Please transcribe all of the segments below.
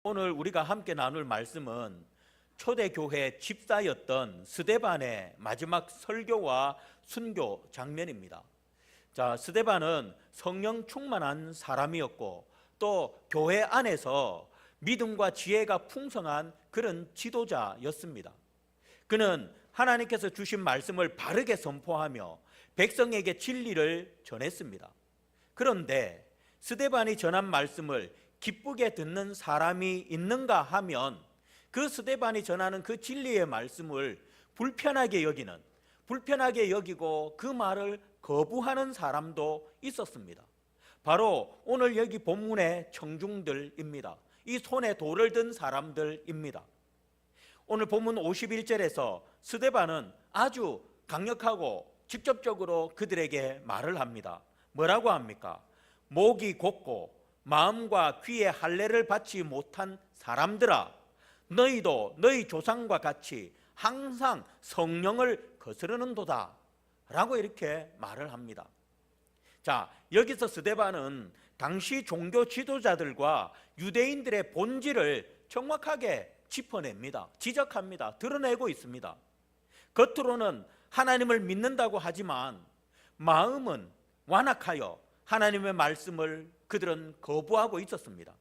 오늘 우리가 함께 나눌 말씀은 초대교회 집사였던 스데반의 마지막 설교와 순교 장면입니다. 자, 스데반은 성령 충만한 사람이었고 또 교회 안에서 믿음과 지혜가 풍성한 그런 지도자였습니다. 그는 하나님께서 주신 말씀을 바르게 선포하며 백성에게 진리를 전했습니다. 그런데 스데반이 전한 말씀을 기쁘게 듣는 사람이 있는가 하면 그 스데반이 전하는 그 진리의 말씀을 불편하게 여기고 그 말을 거부하는 사람도 있었습니다. 바로 오늘 여기 본문의 청중들입니다. 이 손에 돌을 든 사람들입니다. 오늘 본문 51절에서 스데반은 아주 강력하고 직접적으로 그들에게 말을 합니다. 뭐라고 합니까? 목이 곧고 마음과 귀에 할례를 받지 못한 사람들아, 너희도 너희 조상과 같이 항상 성령을 거스르는도다 라고 이렇게 말을 합니다. 자, 여기서 스데반은 당시 종교 지도자들과 유대인들의 본질을 정확하게 짚어냅니다. 지적합니다. 드러내고 있습니다. 겉으로는 하나님을 믿는다고 하지만 마음은 완악하여 하나님의 말씀을 그들은 거부하고 있었습니다.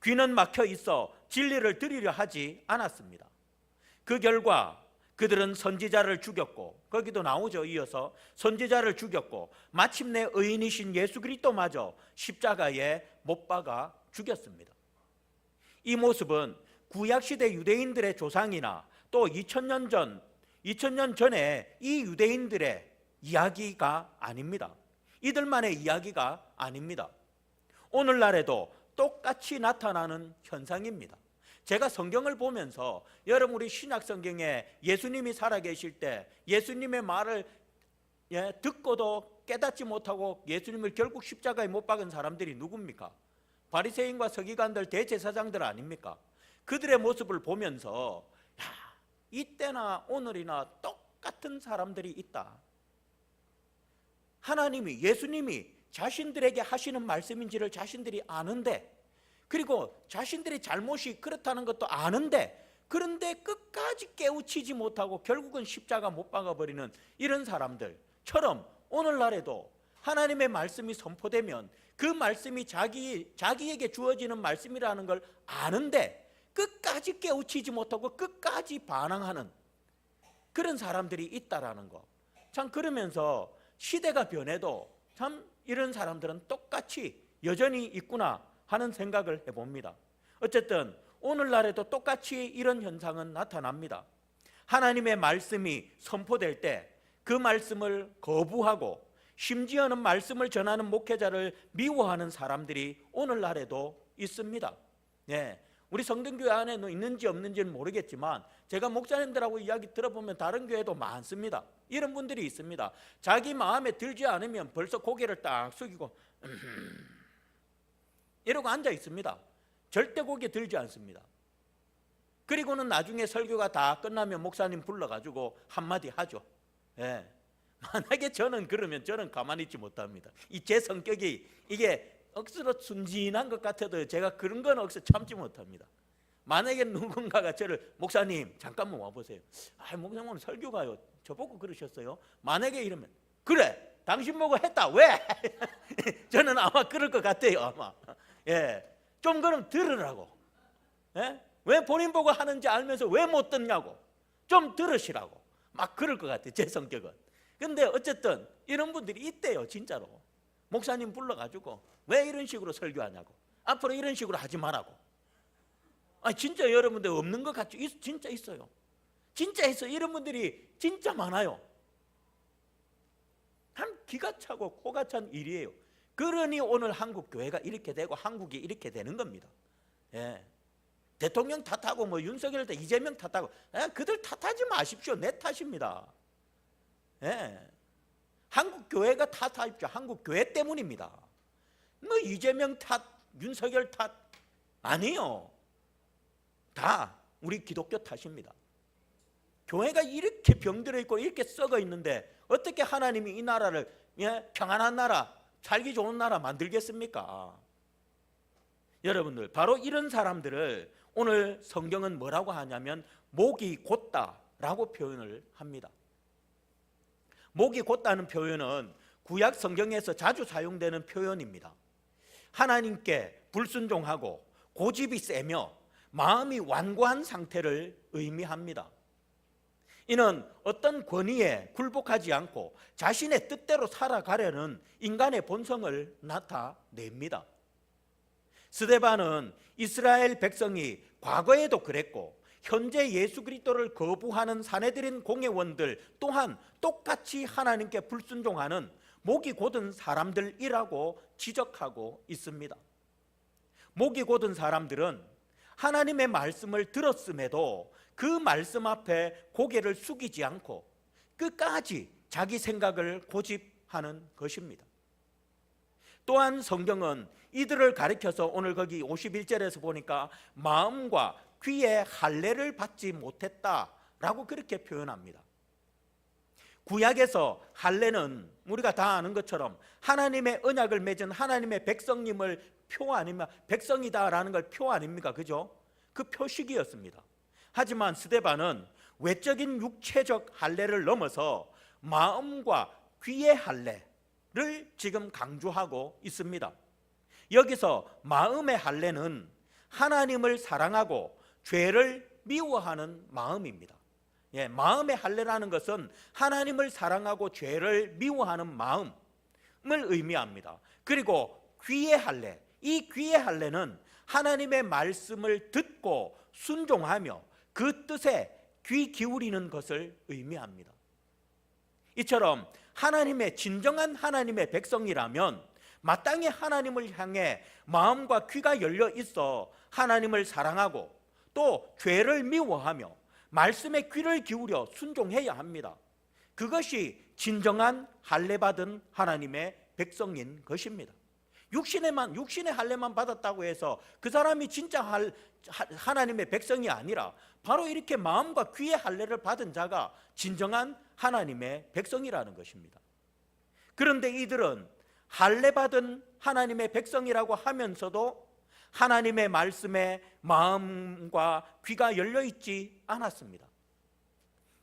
귀는 막혀 있어 진리를 들으려 하지 않았습니다. 그 결과 그들은 선지자를 죽였고, 거기도 나오죠. 이어서 선지자를 죽였고 마침내 의인이신 예수 그리스도마저 십자가에 못 박아 죽였습니다. 이 모습은 구약시대 유대인들의 조상이나 또 2000년 전에 이 유대인들의 이야기가 아닙니다. 이들만의 이야기가 아닙니다. 오늘날에도 똑같이 나타나는 현상입니다. 제가 성경을 보면서 여러분, 우리 신약 성경에 예수님이 살아계실 때 예수님의 말을 듣고도 깨닫지 못하고 예수님을 결국 십자가에 못 박은 사람들이 누굽니까? 바리새인과 서기관들, 대제사장들 아닙니까? 그들의 모습을 보면서 이때나 오늘이나 똑같은 사람들이 있다. 하나님이, 예수님이 자신들에게 하시는 말씀인지를 자신들이 아는데, 그리고 자신들의 잘못이 그렇다는 것도 아는데, 그런데 끝까지 깨우치지 못하고 결국은 십자가 못 박아버리는 이런 사람들처럼 오늘날에도 하나님의 말씀이 선포되면 그 말씀이 자기에게 주어지는 말씀이라는 걸 아는데 끝까지 깨우치지 못하고 끝까지 반항하는 그런 사람들이 있다라는 거. 참, 그러면서 시대가 변해도 참 이런 사람들은 똑같이 여전히 있구나 하는 생각을 해봅니다. 어쨌든 오늘날에도 똑같이 이런 현상은 나타납니다. 하나님의 말씀이 선포될 때 그 말씀을 거부하고 심지어는 말씀을 전하는 목회자를 미워하는 사람들이 오늘날에도 있습니다. 우리 성등교회 안에 있는지 없는지는 모르겠지만 제가 목사님들하고 이야기 들어보면 다른 교회도 많습니다. 이런 분들이 있습니다. 자기 마음에 들지 않으면 벌써 고개를 딱 숙이고 이러고 앉아 있습니다. 절대 고개 들지 않습니다. 그리고는 나중에 설교가 다 끝나면 목사님 불러가지고 한마디 하죠. 만약에 저는 그러면 저는 가만히 있지 못합니다. 제 성격이 이게 억수로 순진한 것 같아도 제가 그런 건 억수 참지 못합니다. 만약에 누군가가 저를, 목사님 잠깐만 와보세요. 목사님 오늘 설교 가요. 저보고 그러셨어요? 만약에 이러면, 그래 당신 보고 했다. 왜? 저는 아마 그럴 것 같아요. 아마 좀 그럼 들으라고. 왜 본인 보고 하는지 알면서 왜 못 듣냐고. 좀 들으시라고 막 그럴 것 같아요. 제 성격은. 근데 어쨌든 이런 분들이 있대요. 진짜로 목사님 불러가지고 왜 이런 식으로 설교하냐고, 앞으로 이런 식으로 하지 말라고. 진짜 여러분들 없는 것 같죠? 진짜 있어요. 진짜 있어요. 이런 분들이 진짜 많아요. 참 기가 차고 코가 찬 일이에요. 그러니 오늘 한국 교회가 이렇게 되고 한국이 이렇게 되는 겁니다. 대통령 탓하고 뭐 윤석열 탓, 이재명 탓하고 그들 탓하지 마십시오. 내 탓입니다. 한국 교회가 탓하십시오. 한국 교회 때문입니다. 뭐 이재명 탓, 윤석열 탓 아니에요. 다 우리 기독교 탓입니다. 교회가 이렇게 병들어 있고 이렇게 썩어 있는데 어떻게 하나님이 이 나라를 평안한 나라, 살기 좋은 나라 만들겠습니까? 여러분들, 바로 이런 사람들을 오늘 성경은 뭐라고 하냐면 목이 곧다라고 표현을 합니다. 목이 곧다는 표현은 구약 성경에서 자주 사용되는 표현입니다. 하나님께 불순종하고 고집이 세며 마음이 완고한 상태를 의미합니다. 이는 어떤 권위에 굴복하지 않고 자신의 뜻대로 살아가려는 인간의 본성을 나타냅니다. 스데반은 이스라엘 백성이 과거에도 그랬고 현재 예수 그리스도를 거부하는 사내들인 공회원들 또한 똑같이 하나님께 불순종하는 목이 곧은 사람들이라고 지적하고 있습니다. 목이 곧은 사람들은 하나님의 말씀을 들었음에도 그 말씀 앞에 고개를 숙이지 않고 끝까지 자기 생각을 고집하는 것입니다. 또한 성경은 이들을 가리켜서 오늘 거기 51절에서 보니까 마음과 귀의 할례를 받지 못했다라고 그렇게 표현합니다. 구약에서 할례는 우리가 다 아는 것처럼 하나님의 언약을 맺은 하나님의 백성님을 표 아니면 백성이다라는 걸 표 아닙니까? 그죠? 그 표식이었습니다. 하지만 스데반은 외적인 육체적 할례를 넘어서 마음과 귀의 할례를 지금 강조하고 있습니다. 여기서 마음의 할례는 하나님을 사랑하고 죄를 미워하는 마음입니다. 마음의 할례라는 것은 하나님을 사랑하고 죄를 미워하는 마음을 의미합니다. 그리고 귀의 할례, 이 귀의 할례는 하나님의 말씀을 듣고 순종하며 그 뜻에 귀 기울이는 것을 의미합니다. 이처럼 하나님의 진정한 하나님의 백성이라면 마땅히 하나님을 향해 마음과 귀가 열려 있어 하나님을 사랑하고 또 죄를 미워하며 말씀에 귀를 기울여 순종해야 합니다. 그것이 진정한 할례 받은 하나님의 백성인 것입니다. 육신의 할례만 받았다고 해서 그 사람이 진짜 하나님의 백성이 아니라 바로 이렇게 마음과 귀의 할례를 받은 자가 진정한 하나님의 백성이라는 것입니다. 그런데 이들은 할례 받은 하나님의 백성이라고 하면서도 하나님의 말씀에 마음과 귀가 열려 있지 않았습니다.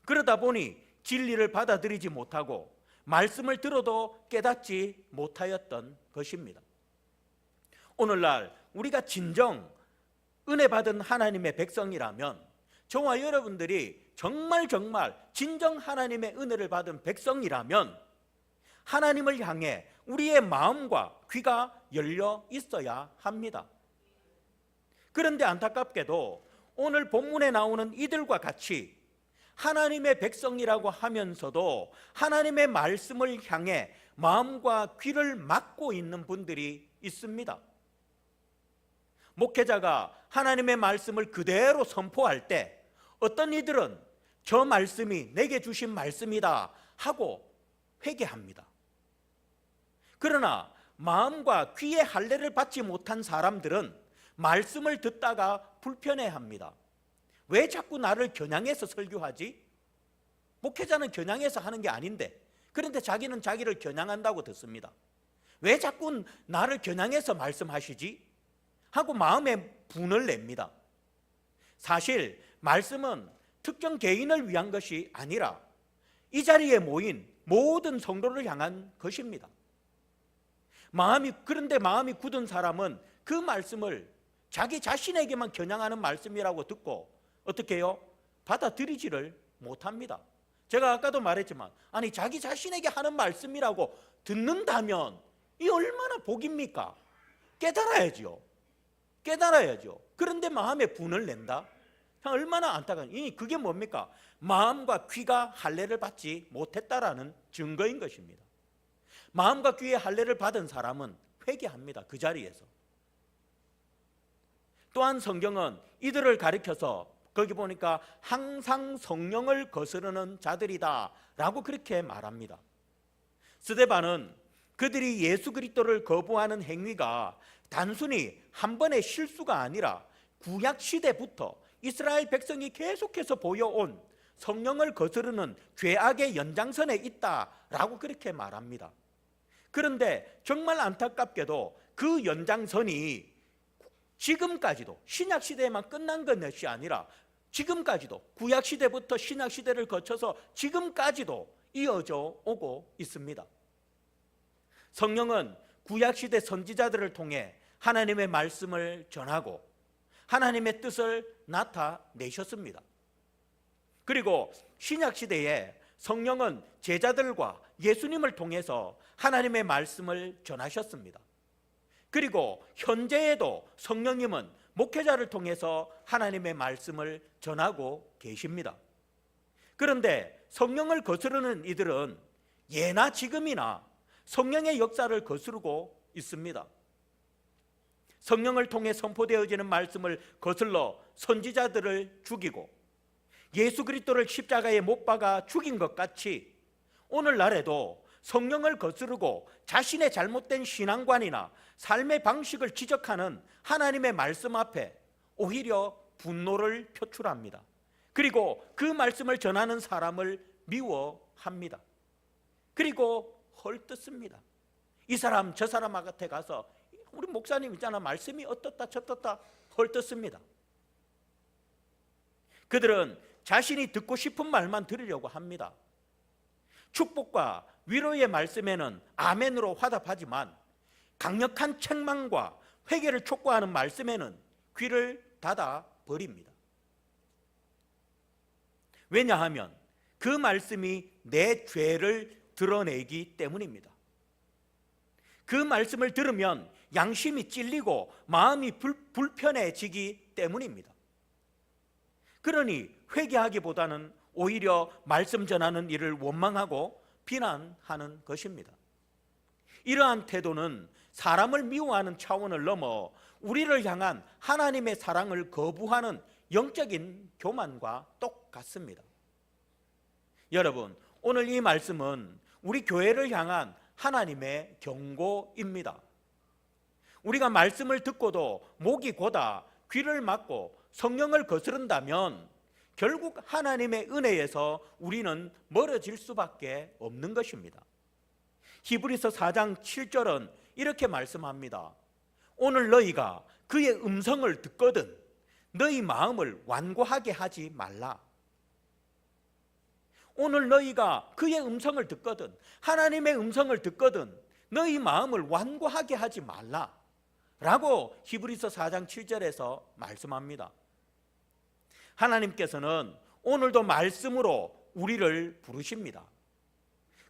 그러다 보니 진리를 받아들이지 못하고 말씀을 들어도 깨닫지 못하였던 것입니다. 오늘날 우리가 진정 은혜 받은 하나님의 백성이라면 저와 여러분들이 정말 진정 하나님의 은혜를 받은 백성이라면 하나님을 향해 우리의 마음과 귀가 열려 있어야 합니다. 그런데 안타깝게도 오늘 본문에 나오는 이들과 같이 하나님의 백성이라고 하면서도 하나님의 말씀을 향해 마음과 귀를 막고 있는 분들이 있습니다. 목회자가 하나님의 말씀을 그대로 선포할 때 어떤 이들은 저 말씀이 내게 주신 말씀이다 하고 회개합니다. 그러나 마음과 귀의 할례를 받지 못한 사람들은 말씀을 듣다가 불편해합니다. 왜 자꾸 나를 겨냥해서 설교하지? 목회자는 겨냥해서 하는 게 아닌데 그런데 자기는 자기를 겨냥한다고 듣습니다. 왜 자꾸 나를 겨냥해서 말씀하시지? 하고 마음에 분을 냅니다. 사실 말씀은 특정 개인을 위한 것이 아니라 이 자리에 모인 모든 성도를 향한 것입니다. 그런데 마음이 굳은 사람은 그 말씀을 자기 자신에게만 겨냥하는 말씀이라고 듣고 어떻게 해요? 받아들이지를 못합니다. 제가 아까도 말했지만 자기 자신에게 하는 말씀이라고 듣는다면 이 얼마나 복입니까? 깨달아야죠. 그런데 마음에 분을 낸다? 얼마나 안타까운, 그게 뭡니까? 마음과 귀가 할례를 받지 못했다라는 증거인 것입니다. 마음과 귀의 할례를 받은 사람은 회개합니다. 그 자리에서. 또한 성경은 이들을 가리켜서 거기 보니까 항상 성령을 거스르는 자들이다 라고 그렇게 말합니다. 스데반은 그들이 예수 그리스도를 거부하는 행위가 단순히 한 번의 실수가 아니라 구약 시대부터 이스라엘 백성이 계속해서 보여온 성령을 거스르는 죄악의 연장선에 있다라고 그렇게 말합니다. 그런데 정말 안타깝게도 그 연장선이 지금까지도 신약 시대에만 끝난 것이 아니라 지금까지도 구약 시대부터 신약 시대를 거쳐서 지금까지도 이어져 오고 있습니다. 성령은 구약 시대 선지자들을 통해 하나님의 말씀을 전하고 하나님의 뜻을 나타내셨습니다. 그리고 신약 시대에 성령은 제자들과 예수님을 통해서 하나님의 말씀을 전하셨습니다. 그리고 현재에도 성령님은 목회자를 통해서 하나님의 말씀을 전하고 계십니다. 그런데 성령을 거스르는 이들은 예나 지금이나 성령의 역사를 거스르고 있습니다. 성령을 통해 선포되어지는 말씀을 거슬러 선지자들을 죽이고 예수 그리스도를 십자가에 못 박아 죽인 것 같이 오늘날에도 성령을 거스르고 자신의 잘못된 신앙관이나 삶의 방식을 지적하는 하나님의 말씀 앞에 오히려 분노를 표출합니다. 그리고 그 말씀을 전하는 사람을 미워합니다. 그리고 헐뜯습니다. 이 사람 저 사람한테 가서 우리 목사님 있잖아, 말씀이 어떻다 저떻다 헐뜯습니다. 그들은 자신이 듣고 싶은 말만 들으려고 합니다. 축복과 위로의 말씀에는 아멘으로 화답하지만 강력한 책망과 회개를 촉구하는 말씀에는 귀를 닫아 버립니다. 왜냐하면 그 말씀이 내 죄를 드러내기 때문입니다. 그 말씀을 들으면 양심이 찔리고 마음이 불편해지기 때문입니다. 그러니 회개하기보다는 오히려 말씀 전하는 일을 원망하고 비난하는 것입니다. 이러한 태도는 사람을 미워하는 차원을 넘어 우리를 향한 하나님의 사랑을 거부하는 영적인 교만과 똑같습니다. 여러분, 오늘 이 말씀은 우리 교회를 향한 하나님의 경고입니다. 우리가 말씀을 듣고도 목이 고다 귀를 막고 성령을 거스른다면 결국 하나님의 은혜에서 우리는 멀어질 수밖에 없는 것입니다. 히브리서 4장 7절은 이렇게 말씀합니다. 오늘 너희가 그의 음성을 듣거든 너희 마음을 완고하게 하지 말라. 오늘 너희가 그의 음성을 듣거든, 하나님의 음성을 듣거든 너희 마음을 완고하게 하지 말라 라고 히브리서 4장 7절에서 말씀합니다. 하나님께서는 오늘도 말씀으로 우리를 부르십니다.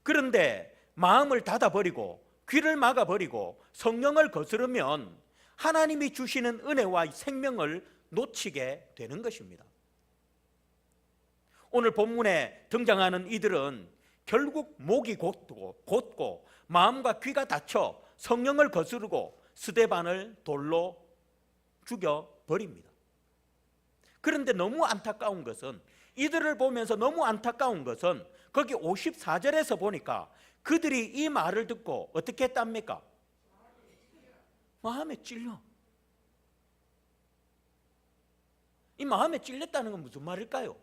그런데 마음을 닫아버리고 귀를 막아버리고 성령을 거스르면 하나님이 주시는 은혜와 생명을 놓치게 되는 것입니다. 오늘 본문에 등장하는 이들은 결국 목이 곧고 마음과 귀가 닫혀 성령을 거스르고 스데반을 돌로 죽여버립니다. 그런데 너무 안타까운 것은, 이들을 보면서 너무 안타까운 것은 거기 54절에서 보니까 그들이 이 말을 듣고 어떻게 했답니까? 마음에 찔려. 이 마음에 찔렸다는 건 무슨 말일까요?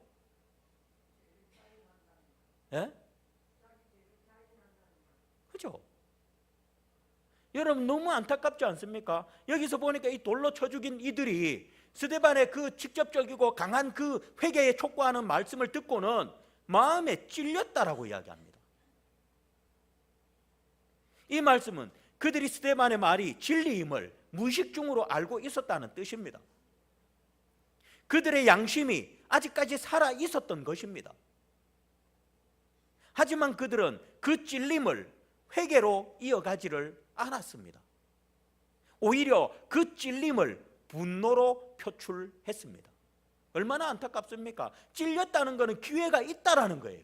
예? 그죠? 여러분 너무 안타깝지 않습니까? 여기서 보니까 이 돌로 쳐 죽인 이들이 스데반의 그 직접적이고 강한 그 회개에 촉구하는 말씀을 듣고는 마음에 찔렸다라고 이야기합니다. 이 말씀은 그들이 스데반의 말이 진리임을 무의식 중으로 알고 있었다는 뜻입니다. 그들의 양심이 아직까지 살아 있었던 것입니다. 하지만 그들은 그 찔림을 회개로 이어가지를 않았습니다. 오히려 그 찔림을 분노로 표출했습니다. 얼마나 안타깝습니까? 찔렸다는 것은 기회가 있다라는 거예요.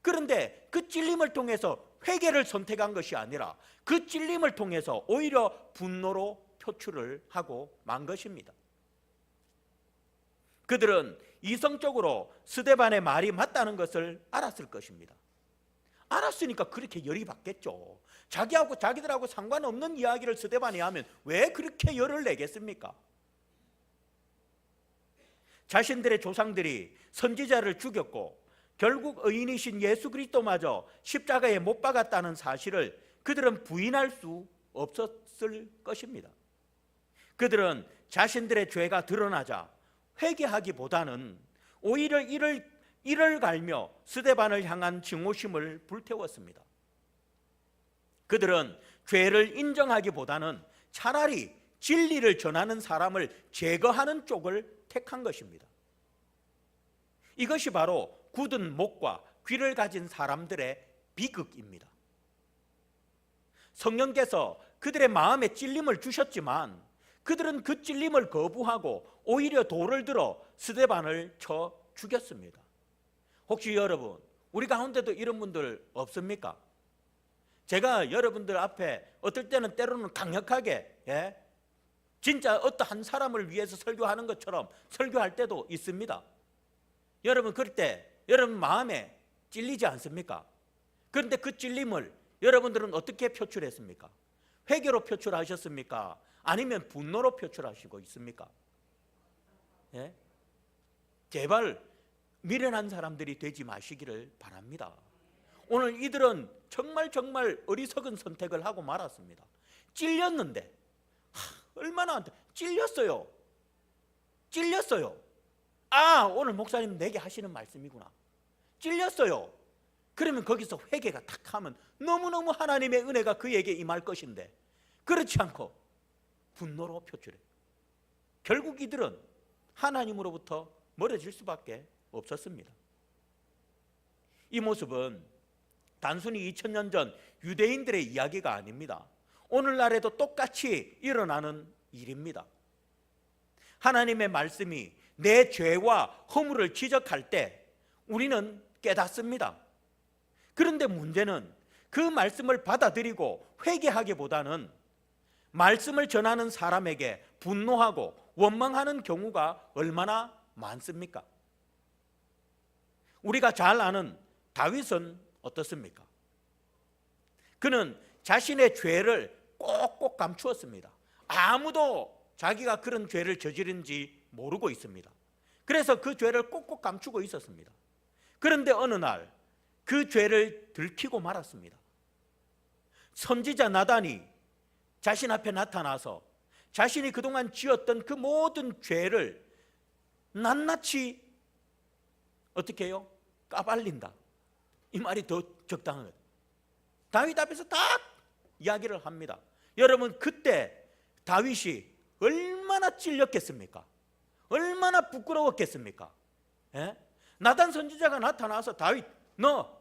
그런데 그 찔림을 통해서 회개를 선택한 것이 아니라 그 찔림을 통해서 오히려 분노로 표출을 하고 만 것입니다. 그들은 이성적으로 스데반의 말이 맞다는 것을 알았을 것입니다. 알았으니까 그렇게 열이 받겠죠. 자기들하고 상관없는 이야기를 스데반이 하면 왜 그렇게 열을 내겠습니까? 자신들의 조상들이 선지자를 죽였고 결국 의인이신 예수 그리스도마저 십자가에 못 박았다는 사실을 그들은 부인할 수 없었을 것입니다. 그들은 자신들의 죄가 드러나자 회개하기보다는 오히려 이를 갈며 스데반을 향한 증오심을 불태웠습니다. 그들은 죄를 인정하기보다는 차라리 진리를 전하는 사람을 제거하는 쪽을 택한 것입니다. 이것이 바로 굳은 목과 귀를 가진 사람들의 비극입니다. 성령께서 그들의 마음에 찔림을 주셨지만 그들은 그 찔림을 거부하고 오히려 돌을 들어 스데반을 쳐 죽였습니다. 혹시 여러분, 우리 가운데도 이런 분들 없습니까? 제가 여러분들 앞에 어떨 때는 때로는 강력하게 진짜 어떠한 사람을 위해서 설교하는 것처럼 설교할 때도 있습니다. 여러분, 그럴 때 여러분 마음에 찔리지 않습니까? 그런데 그 찔림을 여러분들은 어떻게 표출했습니까? 회개로 표출하셨습니까? 아니면 분노로 표출하시고 있습니까? 예? 제발 미련한 사람들이 되지 마시기를 바랍니다. 오늘 이들은 정말 어리석은 선택을 하고 말았습니다. 찔렸는데 얼마나 찔렸어요. 아, 오늘 목사님 내게 하시는 말씀이구나. 찔렸어요. 그러면 거기서 회개가 탁 하면 너무너무 하나님의 은혜가 그에게 임할 것인데 그렇지 않고 분노로 표출해요. 결국 이들은 하나님으로부터 멀어질 수밖에 없었습니다. 이 모습은 단순히 2000년 전 유대인들의 이야기가 아닙니다. 오늘날에도 똑같이 일어나는 일입니다. 하나님의 말씀이 내 죄와 허물을 지적할 때 우리는 깨닫습니다. 그런데 문제는 그 말씀을 받아들이고 회개하기보다는 말씀을 전하는 사람에게 분노하고 원망하는 경우가 얼마나 많습니까? 우리가 잘 아는 다윗은 어떻습니까? 그는 자신의 죄를 꼭꼭 감추었습니다. 아무도 자기가 그런 죄를 저지른지 모르고 있습니다. 그래서 그 죄를 꼭꼭 감추고 있었습니다. 그런데 어느 날 그 죄를 들키고 말았습니다. 선지자 나단이 자신 앞에 나타나서 자신이 그동안 지었던 그 모든 죄를 낱낱이 어떻게 해요? 까발린다. 이 말이 더 적당한 거예요. 다윗 앞에서 딱 이야기를 합니다. 여러분, 그때 다윗이 얼마나 찔렸겠습니까? 얼마나 부끄러웠겠습니까? 예? 나단 선지자가 나타나서 다윗 너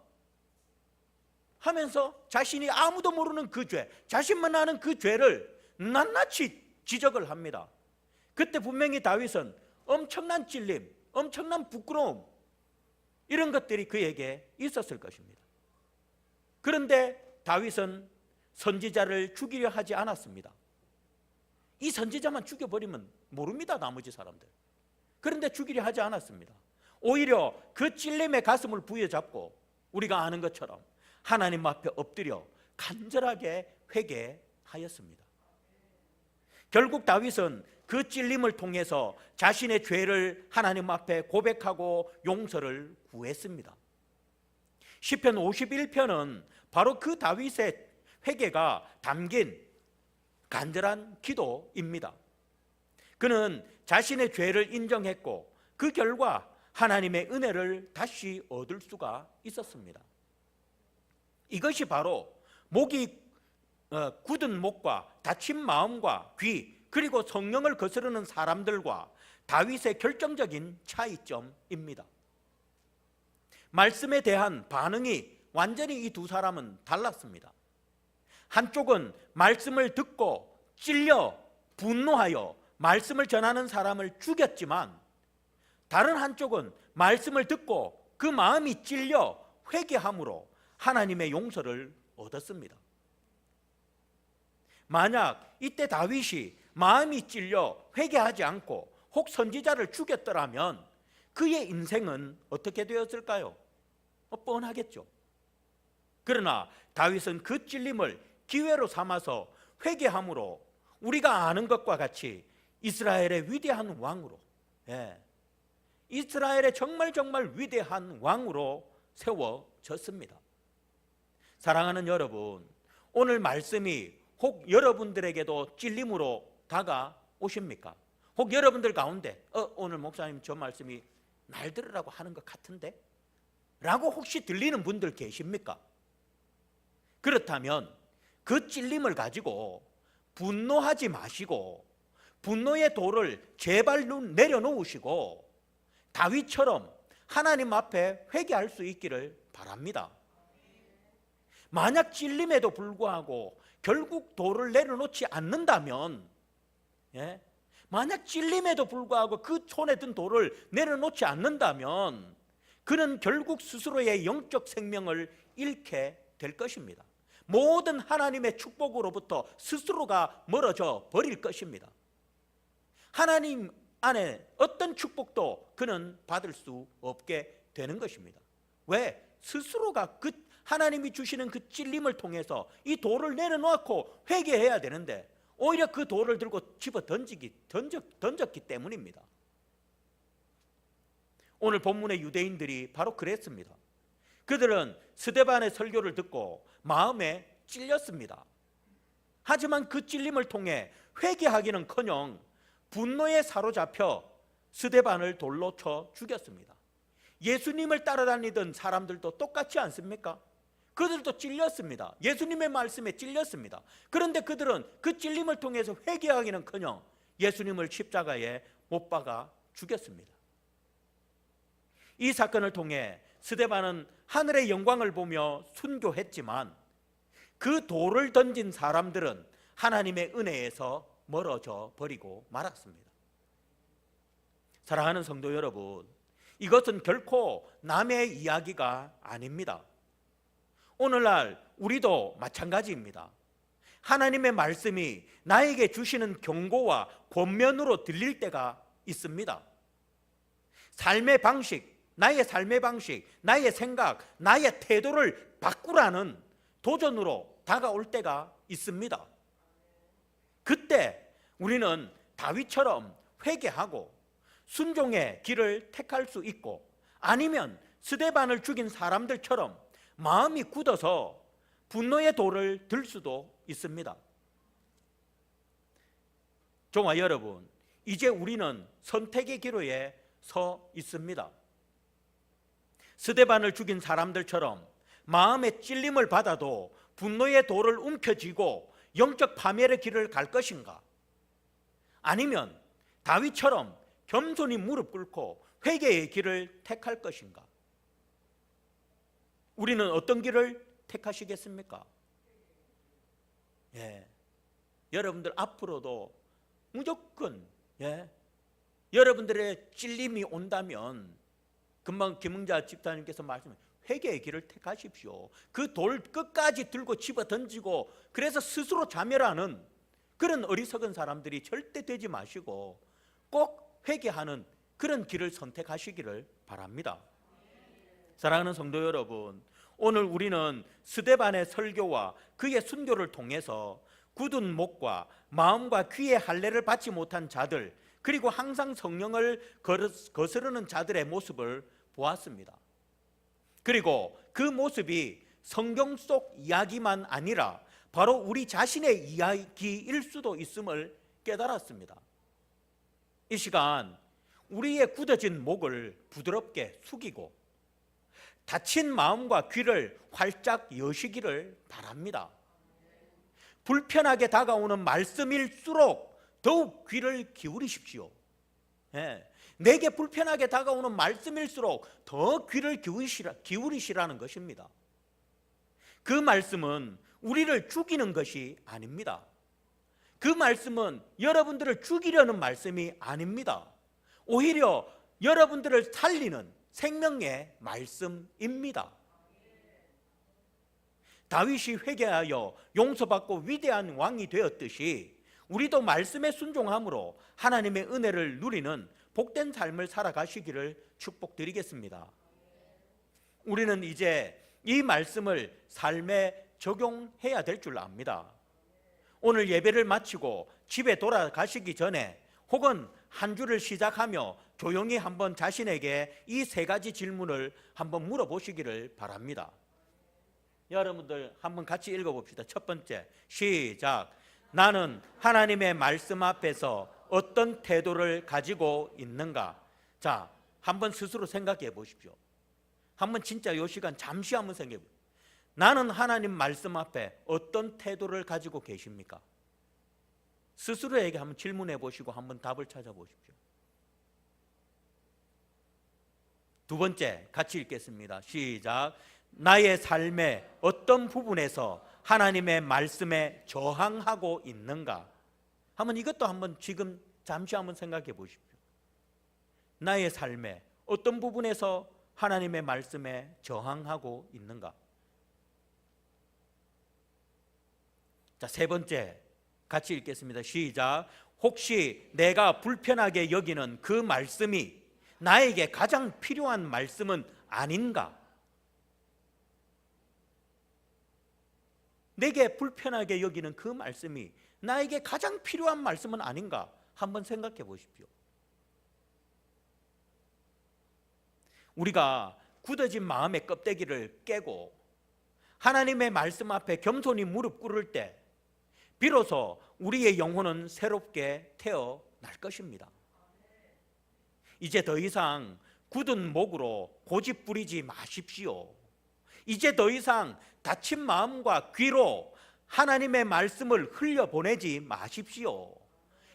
하면서 자신이 아무도 모르는 그 죄, 자신만 아는 그 죄를 낱낱이 지적을 합니다. 그때 분명히 다윗은 엄청난 찔림, 엄청난 부끄러움, 이런 것들이 그에게 있었을 것입니다. 그런데 다윗은 선지자를 죽이려 하지 않았습니다. 이 선지자만 죽여버리면 모릅니다, 나머지 사람들. 그런데 죽이려 하지 않았습니다. 오히려 그 찔림의 가슴을 부여잡고 우리가 아는 것처럼 하나님 앞에 엎드려 간절하게 회개하였습니다. 결국 다윗은 그 찔림을 통해서 자신의 죄를 하나님 앞에 고백하고 용서를 구했습니다. 시편 51편은 바로 그 다윗의 회개가 담긴 간절한 기도입니다. 그는 자신의 죄를 인정했고 그 결과 하나님의 은혜를 다시 얻을 수가 있었습니다. 이것이 바로 목이 굳은 목과 다친 마음과 귀, 그리고 성령을 거스르는 사람들과 다윗의 결정적인 차이점입니다. 말씀에 대한 반응이 완전히 이 두 사람은 달랐습니다. 한쪽은 말씀을 듣고 찔려 분노하여 말씀을 전하는 사람을 죽였지만, 다른 한쪽은 말씀을 듣고 그 마음이 찔려 회개함으로 하나님의 용서를 얻었습니다. 만약 이때 다윗이 마음이 찔려 회개하지 않고 혹 선지자를 죽였더라면 그의 인생은 어떻게 되었을까요? 뻔하겠죠. 그러나 다윗은 그 찔림을 기회로 삼아서 회개함으로 우리가 아는 것과 같이 이스라엘의 위대한 왕으로, 이스라엘의 정말 위대한 왕으로 세워졌습니다. 사랑하는 여러분, 오늘 말씀이 혹 여러분들에게도 찔림으로 오십니까? 혹 여러분들 가운데 오늘 목사님 저 말씀이 날 들으라고 하는 것 같은데? 라고 혹시 들리는 분들 계십니까? 그렇다면 그 찔림을 가지고 분노하지 마시고 분노의 돌을 제발 내려놓으시고 다윗처럼 하나님 앞에 회개할 수 있기를 바랍니다. 만약 찔림에도 불구하고 결국 돌을 내려놓지 않는다면, 만약 찔림에도 불구하고 그 손에 든 돌을 내려놓지 않는다면 그는 결국 스스로의 영적 생명을 잃게 될 것입니다. 모든 하나님의 축복으로부터 스스로가 멀어져 버릴 것입니다. 하나님 안에 어떤 축복도 그는 받을 수 없게 되는 것입니다. 왜? 스스로가 그 하나님이 주시는 그 찔림을 통해서 이 돌을 내려놓고 회개해야 되는데 오히려 그 돌을 들고 집어 던졌기 때문입니다. 오늘 본문의 유대인들이 바로 그랬습니다. 그들은 스데반의 설교를 듣고 마음에 찔렸습니다. 하지만 그 찔림을 통해 회개하기는커녕 분노에 사로잡혀 스데반을 돌로 쳐 죽였습니다. 예수님을 따라다니던 사람들도 똑같지 않습니까? 그들도 찔렸습니다. 예수님의 말씀에 찔렸습니다. 그런데 그들은 그 찔림을 통해서 회개하기는커녕 예수님을 십자가에 못 박아 죽였습니다. 이 사건을 통해 스데반은 하늘의 영광을 보며 순교했지만 그 돌을 던진 사람들은 하나님의 은혜에서 멀어져 버리고 말았습니다. 사랑하는 성도 여러분, 이것은 결코 남의 이야기가 아닙니다. 오늘날 우리도 마찬가지입니다. 하나님의 말씀이 나에게 주시는 경고와 권면으로 들릴 때가 있습니다. 삶의 방식, 나의 삶의 방식, 나의 생각, 나의 태도를 바꾸라는 도전으로 다가올 때가 있습니다. 그때 우리는 다윗처럼 회개하고 순종의 길을 택할 수 있고, 아니면 스데반을 죽인 사람들처럼 마음이 굳어서 분노의 돌을 들 수도 있습니다. 종아 여러분, 이제 우리는 선택의 기로에 서 있습니다. 스데반을 죽인 사람들처럼 마음의 찔림을 받아도 분노의 돌을 움켜쥐고 영적 파멸의 길을 갈 것인가? 아니면 다윗처럼 겸손히 무릎 꿇고 회개의 길을 택할 것인가? 우리는 어떤 길을 택하시겠습니까? 여러분들 앞으로도 무조건 여러분들의 찔림이 온다면 금방 김응자 집사님께서 말씀해 회개의 길을 택하십시오. 그 돌 끝까지 들고 집어 던지고 그래서 스스로 자멸하는 그런 어리석은 사람들이 절대 되지 마시고 꼭 회개하는 그런 길을 선택하시기를 바랍니다. 사랑하는 성도 여러분, 오늘 우리는 스데반의 설교와 그의 순교를 통해서 굳은 목과 마음과 귀의 할례를 받지 못한 자들, 그리고 항상 성령을 거스르는 자들의 모습을 보았습니다. 그리고 그 모습이 성경 속 이야기만 아니라 바로 우리 자신의 이야기일 수도 있음을 깨달았습니다. 이 시간 우리의 굳어진 목을 부드럽게 숙이고 다친 마음과 귀를 활짝 여시기를 바랍니다. 불편하게 다가오는 말씀일수록 더욱 귀를 기울이십시오. 내게 불편하게 다가오는 말씀일수록 더 귀를 기울이시라는 것입니다. 그 말씀은 우리를 죽이는 것이 아닙니다. 그 말씀은 여러분들을 죽이려는 말씀이 아닙니다. 오히려 여러분들을 살리는 생명의 말씀입니다. 다윗이 회개하여 용서받고 위대한 왕이 되었듯이 우리도 말씀에 순종함으로 하나님의 은혜를 누리는 복된 삶을 살아가시기를 축복드리겠습니다. 우리는 이제 이 말씀을 삶에 적용해야 될 줄 압니다. 오늘 예배를 마치고 집에 돌아가시기 전에 혹은 한 주를 시작하며 조용히 한번 자신에게 이 세 가지 질문을 한번 물어보시기를 바랍니다. 여러분들 한번 같이 읽어봅시다. 첫 번째, 시작. 나는 하나님의 말씀 앞에서 어떤 태도를 가지고 있는가? 자, 한번 스스로 생각해 보십시오. 한번 진짜 이 시간 잠시 한번 생각해 보십시오. 나는 하나님 말씀 앞에 어떤 태도를 가지고 계십니까? 스스로에게 한번 질문해 보시고 한번 답을 찾아보십시오. 두 번째, 같이 읽겠습니다. 시작. 나의 삶의 어떤 부분에서 하나님의 말씀에 저항하고 있는가? 한번 이것도 한번 지금 잠시 한번 생각해 보십시오. 나의 삶의 어떤 부분에서 하나님의 말씀에 저항하고 있는가? 자, 세 번째, 같이 읽겠습니다. 시작. 혹시 내가 불편하게 여기는 그 말씀이 나에게 가장 필요한 말씀은 아닌가? 내게 불편하게 여기는 그 말씀이 나에게 가장 필요한 말씀은 아닌가? 한번 생각해 보십시오. 우리가 굳어진 마음의 껍데기를 깨고 하나님의 말씀 앞에 겸손히 무릎 꿇을 때 비로소 우리의 영혼은 새롭게 태어날 것입니다. 이제 더 이상 굳은 목으로 고집 부리지 마십시오. 이제 더 이상 다친 마음과 귀로 하나님의 말씀을 흘려보내지 마십시오.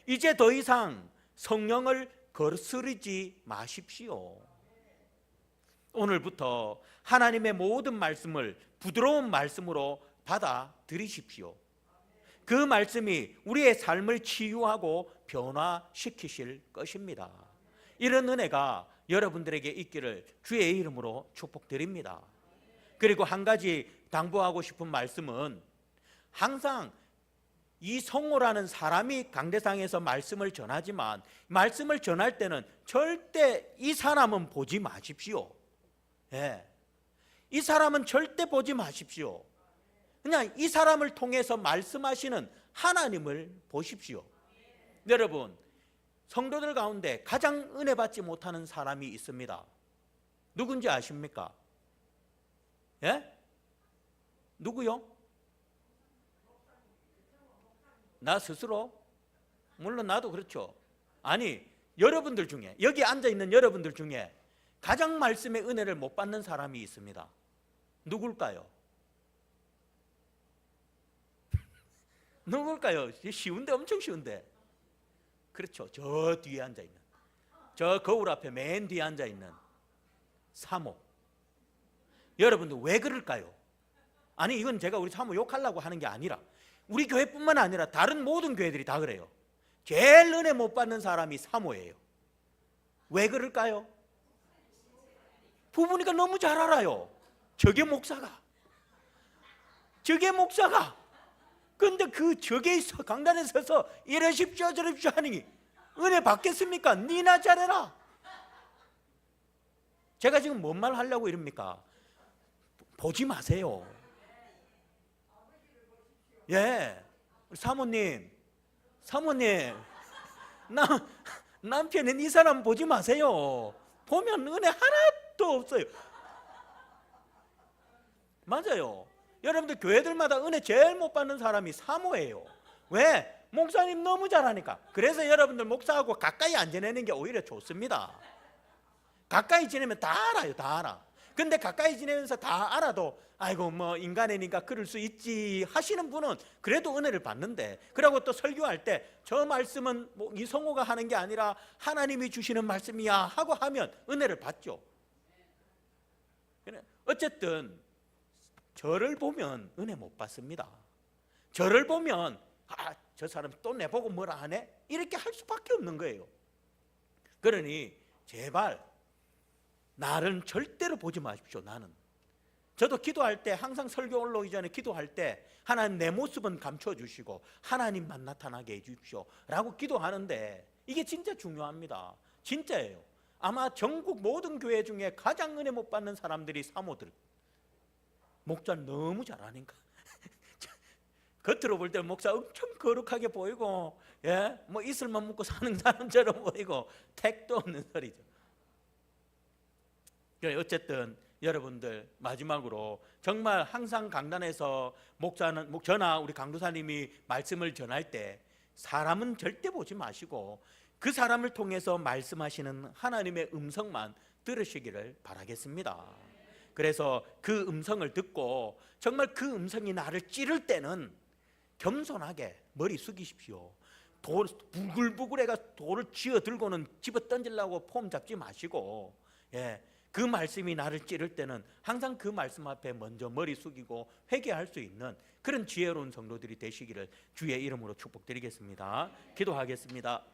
이제 더 이상 성령을 거스르지 마십시오. 오늘부터 하나님의 모든 말씀을 부드러운 말씀으로 받아들이십시오. 그 말씀이 우리의 삶을 치유하고 변화시키실 것입니다. 이런 은혜가 여러분들에게 있기를 주의 이름으로 축복드립니다. 그리고 한 가지 당부하고 싶은 말씀은 항상 이 성호라는 사람이 강대상에서 말씀을 전하지만 말씀을 전할 때는 절대 이 사람은 보지 마십시오. 예. 이 사람은 절대 보지 마십시오. 그냥 이 사람을 통해서 말씀하시는 하나님을 보십시오. 여러분, 성도들 가운데 가장 은혜 받지 못하는 사람이 있습니다. 누군지 아십니까? 예? 누구요? 나 스스로? 물론 나도 그렇죠. 아니, 여러분들 중에, 여기 앉아있는 여러분들 중에 가장 말씀의 은혜를 못 받는 사람이 있습니다. 누굴까요? 누굴까요? 쉬운데, 엄청 쉬운데. 그렇죠. 저 뒤에 앉아있는, 저 거울 앞에 맨 뒤에 앉아있는 사모. 여러분들 왜 그럴까요? 아니, 이건 제가 우리 사모 욕하려고 하는 게 아니라 우리 교회뿐만 아니라 다른 모든 교회들이 다 그래요. 제일 은혜 못 받는 사람이 사모예요. 왜 그럴까요? 부부니까 너무 잘 알아요. 저게 목사가. 근데 저게 강단에 서서 이러십시오 저러십시오 하니 은혜 받겠습니까? 니나 잘해라. 제가 지금 뭔 말 하려고 이럽니까? 보지 마세요. 예, 사모님, 남편은 이 사람 보지 마세요. 보면 은혜 하나도 없어요. 맞아요. 여러분들 교회들마다 은혜 제일 못 받는 사람이 사모예요. 왜? 목사님 너무 잘하니까. 그래서 여러분들 목사하고 가까이 안 지내는 게 오히려 좋습니다. 가까이 지내면 다 알아요. 다 알아. 근데 가까이 지내면서 다 알아도 아이고 뭐 인간이니까 그럴 수 있지 하시는 분은 그래도 은혜를 받는데, 그리고 또 설교할 때 저 말씀은 뭐 이성호가 하는 게 아니라 하나님이 주시는 말씀이야 하고 하면 은혜를 받죠. 어쨌든 저를 보면 은혜 못 받습니다. 저를 보면 저 사람 또 내보고 뭐라 하네? 이렇게 할 수밖에 없는 거예요. 그러니 제발 나를 절대로 보지 마십시오. 저도 기도할 때 항상 설교 올라오기 전에 기도할 때 하나님 내 모습은 감춰주시고 하나님만 나타나게 해주십시오 라고 기도하는데 이게 진짜 중요합니다. 진짜예요. 아마 전국 모든 교회 중에 가장 은혜 못 받는 사람들이 사모들. 목자 너무 잘하니까. 겉으로 볼 때 목사 엄청 거룩하게 보이고, 예, 뭐 이슬만 먹고 사는 사람처럼 보이고 택도 없는 소리죠. 어쨌든 여러분들 마지막으로 정말 항상 강단에서 목사는 저나 우리 강도사님이 말씀을 전할 때 사람은 절대 보지 마시고 그 사람을 통해서 말씀하시는 하나님의 음성만 들으시기를 바라겠습니다. 그래서 그 음성을 듣고 정말 그 음성이 나를 찌를 때는 겸손하게 머리 숙이십시오. 돌 부글부글해가 돌을 쥐어 들고는 집어 던지려고 폼 잡지 마시고, 그 말씀이 나를 찌를 때는 항상 그 말씀 앞에 먼저 머리 숙이고 회개할 수 있는 그런 지혜로운 성도들이 되시기를 주의 이름으로 축복드리겠습니다. 기도하겠습니다.